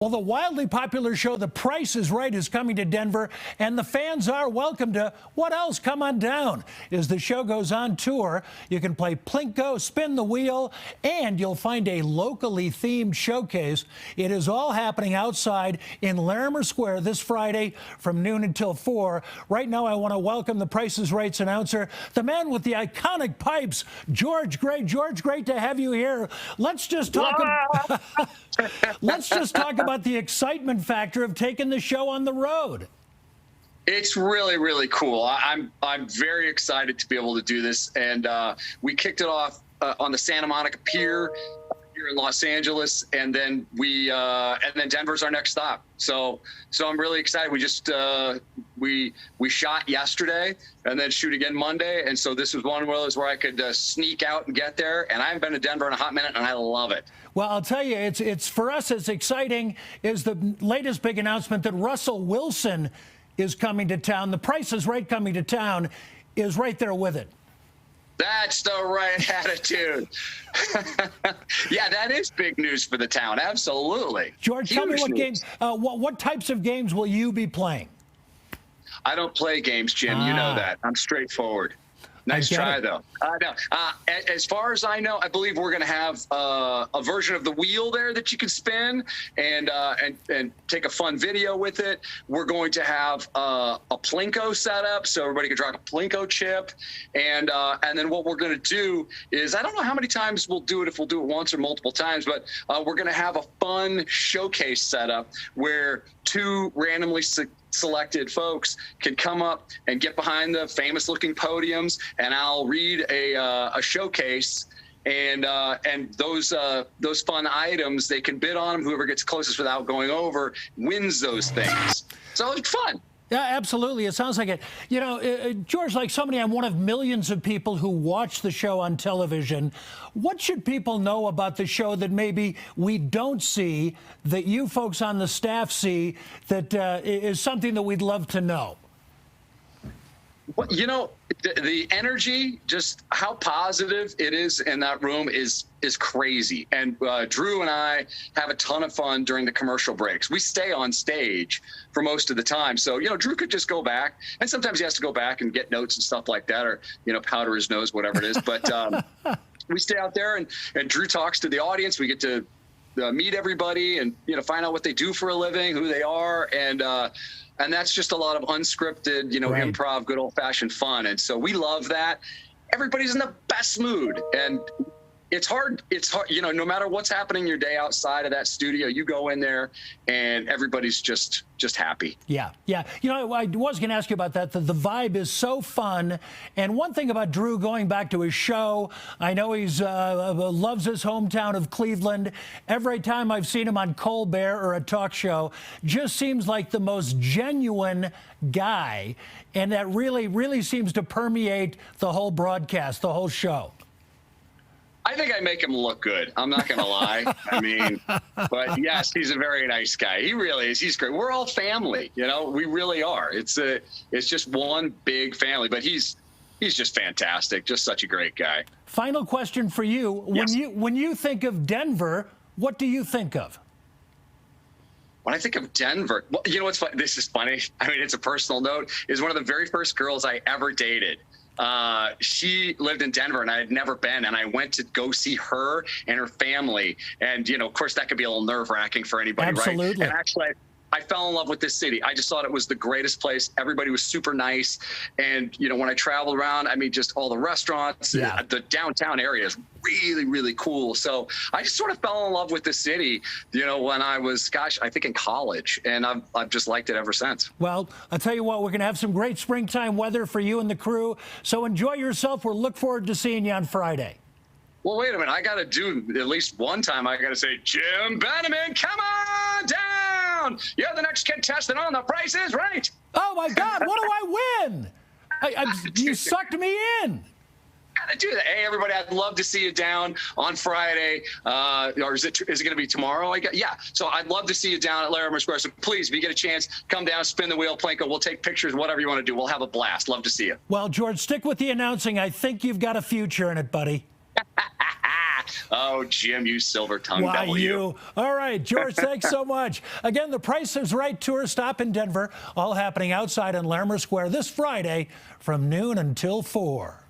Well, the wildly popular show The Price is Right is coming to Denver, and the fans are welcome to what else? Come on down. As the show goes on tour, you can play Plinko, spin the wheel, and you'll find a locally themed showcase. It is all happening outside in Larimer Square this Friday from noon until 4. Right now, I want to welcome The Price is Right's announcer, the man with the iconic pipes, George Gray. George, great to have you here. Let's just talk about the excitement factor of taking the show on the road. It's really, really cool. I'm very excited to be able to do this. And we kicked it off on the Santa Monica Pier here in Los Angeles, and then Denver's our next stop. So I'm really excited. We just we shot yesterday and then shoot again Monday, and so this was one of those where I could sneak out and get there. And I haven't been to Denver in a hot minute, and I love it. Well, I'll tell you, it's for us as exciting as the latest big announcement that Russell Wilson is coming to town. The Price is Right coming to town is right there with it. That's the right attitude. Yeah, that is big news for the town. Absolutely. George, tell me what games, what types of games will you be playing? I don't play games, Jim. You know that. I'm straightforward. Nice try, though. No. As far as I know, I believe we're going to have a version of the wheel there that you can spin and take a fun video with it. We're going to have a Plinko setup so everybody can drop a Plinko chip. And then what we're going to do is, I don't know how many times we'll do it, if we'll do it once or multiple times, but we're going to have a fun showcase setup where two randomly selected folks can come up and get behind the famous looking podiums, and I'll read a showcase, and those fun items, they can bid on them. Whoever gets closest without going over wins those things. So it's fun. Yeah, absolutely. It sounds like it. You know, George, like so many, I'm one of millions of people who watch the show on television. What should people know about the show that maybe we don't see, that you folks on the staff see, that is something that we'd love to know? Well, you know, the energy, just how positive it is in that room is crazy. And Drew and I have a ton of fun during the commercial breaks. We stay on stage for most of the time. So, you know, Drew could just go back, and sometimes he has to go back and get notes and stuff like that, or, you know, powder his nose, whatever it is. But we stay out there, and Drew talks to the audience. We get to meet everybody and, you know, find out what they do for a living, who they are. And that's just a lot of unscripted, you know, right, improv, good old-fashioned fun. And so we love that. Everybody's in the best mood. And it's hard, you know, no matter what's happening in your day outside of that studio, you go in there and everybody's just happy. Yeah, yeah. You know, I was going to ask you about that. The vibe is so fun. And one thing about Drew, going back to his show, I know he's loves his hometown of Cleveland. Every time I've seen him on Colbert or a talk show, just seems like the most genuine guy. And that really, really seems to permeate the whole broadcast, the whole show. I think I make him look good. I'm not going to lie. I mean, but yes, he's a very nice guy. He really is. He's great. We're all family, you know, we really are. It's just one big family, but he's just fantastic. Just such a great guy. Final question for you. Yes. When you think of Denver, what do you think of? When I think of Denver, well, you know what's funny? This is funny. I mean, it's a personal note. Is one of the very first girls I ever dated. She lived in Denver, and I had never been, and I went to go see her and her family. And, you know, of course, that could be a little nerve-wracking for anybody, absolutely, right? And actually, I fell in love with this city. I just thought it was the greatest place. Everybody was super nice. And, you know, when I traveled around, I mean, just all the restaurants, yeah, the downtown area is really, really cool. So I just sort of fell in love with the city, you know, when I was, gosh, I think in college. And I've just liked it ever since. Well, I'll tell you what, we're going to have some great springtime weather for you and the crew. So enjoy yourself. We'll look forward to seeing you on Friday. Well, wait a minute. I got to do at least one time. I got to say, Jim Benjamin, come on down. You're the next contestant on The Price is Right. Oh, my God. What do I win? You sucked me in. Gotta do that. Hey, everybody, I'd love to see you down on Friday. Or is it going to be tomorrow? Yeah. So I'd love to see you down at Larimer Square. So please, if you get a chance, come down, spin the wheel, Plinko. We'll take pictures, whatever you want to do. We'll have a blast. Love to see you. Well, George, stick with the announcing. I think you've got a future in it, buddy. Oh, Jim, you silver tongue Why, W. you. All right, George, thanks so much. Again, the Price is Right Tour stop in Denver, all happening outside in Larimer Square this Friday from noon until 4.